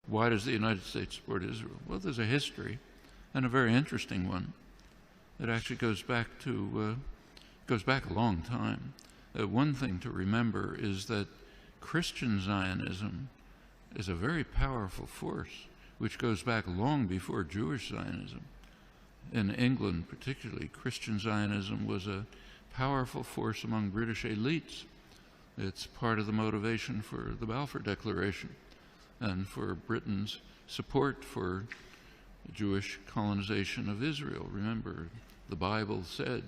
Why does the United States support Israel? Well, there's a history, and a very interesting one. It actually goes back a long time. One thing to remember is that Christian Zionism is a very powerful force, which goes back long before Jewish Zionism. In England particularly, Christian Zionism was a powerful force among British elites. It's part of the motivation for the Balfour Declaration and for Britain's support for Jewish colonization of Israel. Remember, the Bible said,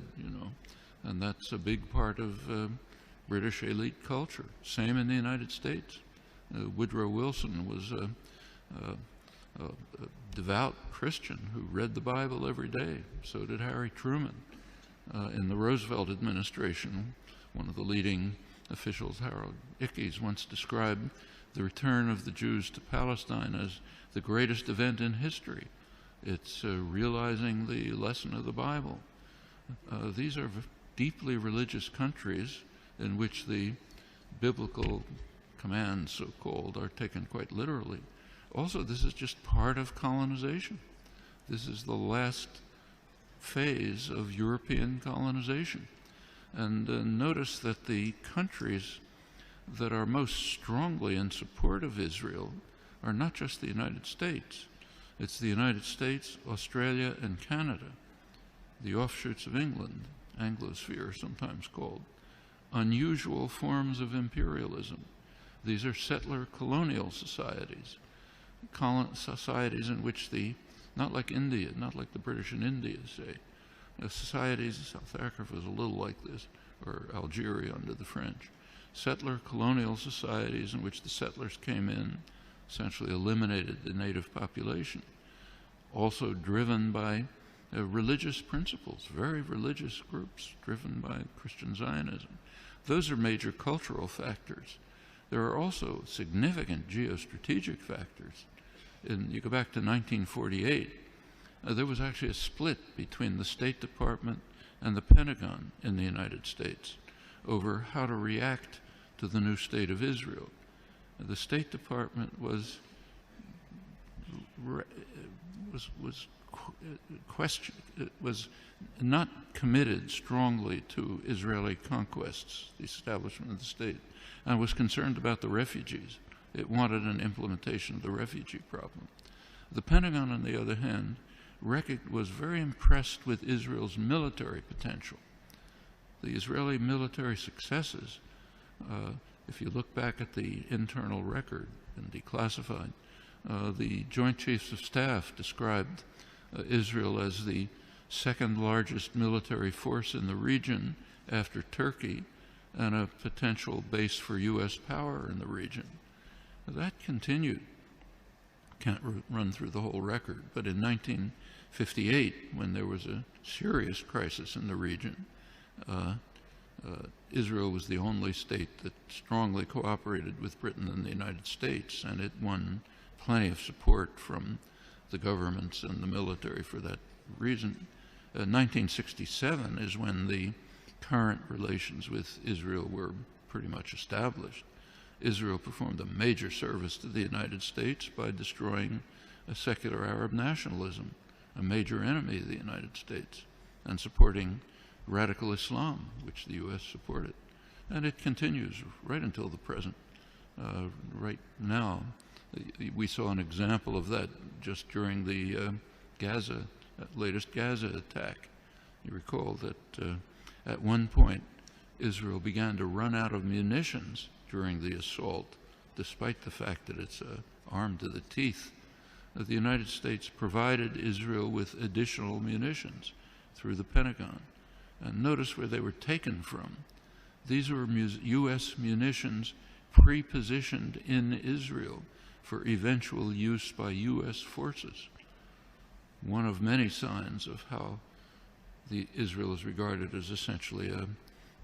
and that's a big part of British elite culture. Same in the United States. Woodrow Wilson was a devout Christian who read the Bible every day. So did Harry Truman. In the Roosevelt administration, one of the leading officials, Harold Ickes, once described the return of the Jews to Palestine as the greatest event in history. It's realizing the lesson of the Bible. These are deeply religious countries in which the biblical commands, so-called, are taken quite literally. Also, this is just part of colonization. This is the last phase of European colonization. And notice that the countries that are most strongly in support of Israel are not just the United States. It's the United States, Australia, and Canada, the offshoots of England, Anglosphere sometimes called, unusual forms of imperialism. These are settler colonial societies, societies in which not like India, not like the British in India, say, societies, South Africa was a little like this, or Algeria under the French, settler colonial societies in which the settlers came in, essentially eliminated the native population, also driven by religious principles, very religious groups driven by Christian Zionism. Those are major cultural factors. There are also significant geostrategic factors. You go back to 1948, there was actually a split between the State Department and the Pentagon in the United States over how to react to the new state of Israel. The State Department was not committed strongly to Israeli conquests, the establishment of the state, and was concerned about the refugees. It wanted an implementation of the refugee problem. The Pentagon, on the other hand, was very impressed with Israel's military potential. The Israeli military successes, if you look back at the internal record and declassified, the Joint Chiefs of Staff described Israel as the second largest military force in the region after Turkey and a potential base for U.S. power in the region. That continued. Can't run through the whole record, but in 1958, when there was a serious crisis in the region, Israel was the only state that strongly cooperated with Britain and the United States, and it won plenty of support from the governments and the military for that reason. 1967 is when the current relations with Israel were pretty much established. Israel performed a major service to the United States by destroying a secular Arab nationalism, a major enemy of the United States, and supporting radical Islam, which the U.S. supported. And it continues right until the present. Right now, we saw an example of that just during the latest Gaza attack. You recall that at one point, Israel began to run out of munitions during the assault, despite the fact that it's armed to the teeth. The United States provided Israel with additional munitions through the Pentagon. And notice where they were taken from. These were U.S. munitions pre-positioned in Israel for eventual use by U.S. forces. One of many signs of how Israel is regarded as essentially a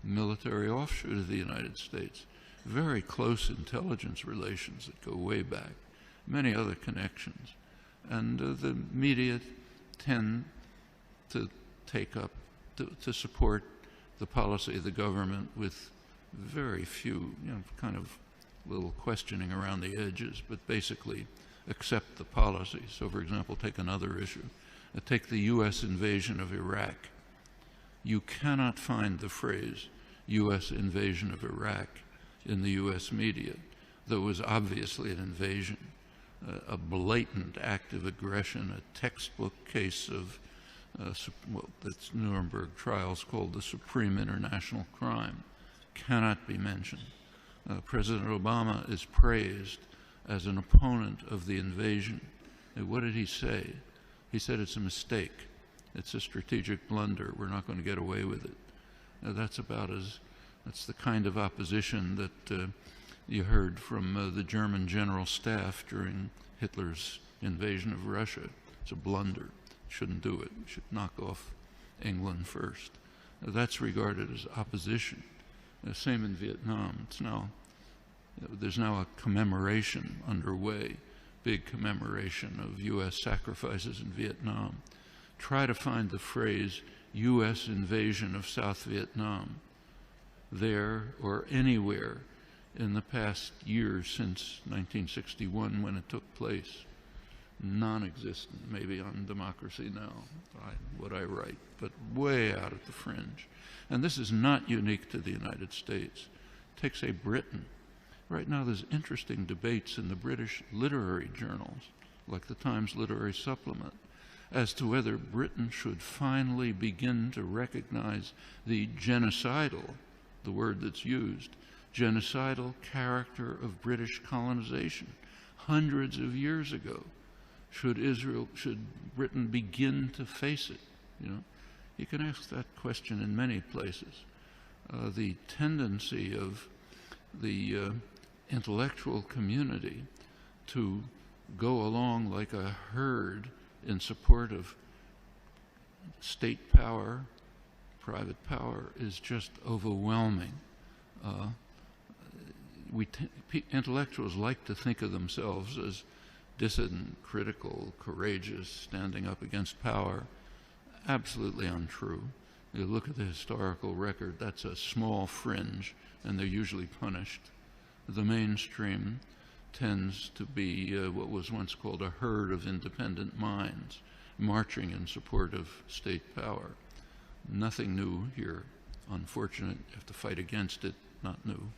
military offshoot of the United States. Very close intelligence relations that go way back, many other connections. And the media tend to take up, to support the policy of the government with very few, kind of little questioning around the edges, but basically accept the policy. So, for example, take another issue. Take the U.S. invasion of Iraq. You cannot find the phrase U.S. invasion of Iraq in the U.S. media, though it was obviously an invasion, a blatant act of aggression, a textbook case of what the Nuremberg trials called the supreme international crime, cannot be mentioned. President Obama is praised as an opponent of the invasion. And what did he say? He said it's a mistake. It's a strategic blunder. We're not going to get away with it. That's the kind of opposition that you heard from the German general staff during Hitler's invasion of Russia. It's a blunder. Shouldn't do it. We should knock off England first. That's regarded as opposition. Same in Vietnam. There's now a commemoration underway, big commemoration of U.S. sacrifices in Vietnam. Try to find the phrase U.S. invasion of South Vietnam there or anywhere in the past years since 1961 when it took place. Non-existent, maybe on Democracy Now, what I write, but way out at the fringe. And this is not unique to the United States. Take, say, Britain. Right now there's interesting debates in the British literary journals, like the Times Literary Supplement, as to whether Britain should finally begin to recognize the genocidal, the word that's used, genocidal character of British colonization hundreds of years ago. Should Britain begin to face it? You can ask that question in many places. The tendency of the intellectual community to go along like a herd in support of state power, private power, is just overwhelming. Intellectuals like to think of themselves as dissident, critical, courageous, standing up against power. Absolutely untrue. You look at the historical record, that's a small fringe, and they're usually punished. The mainstream tends to be what was once called a herd of independent minds, marching in support of state power. Nothing new here. Unfortunate, you have to fight against it, not new.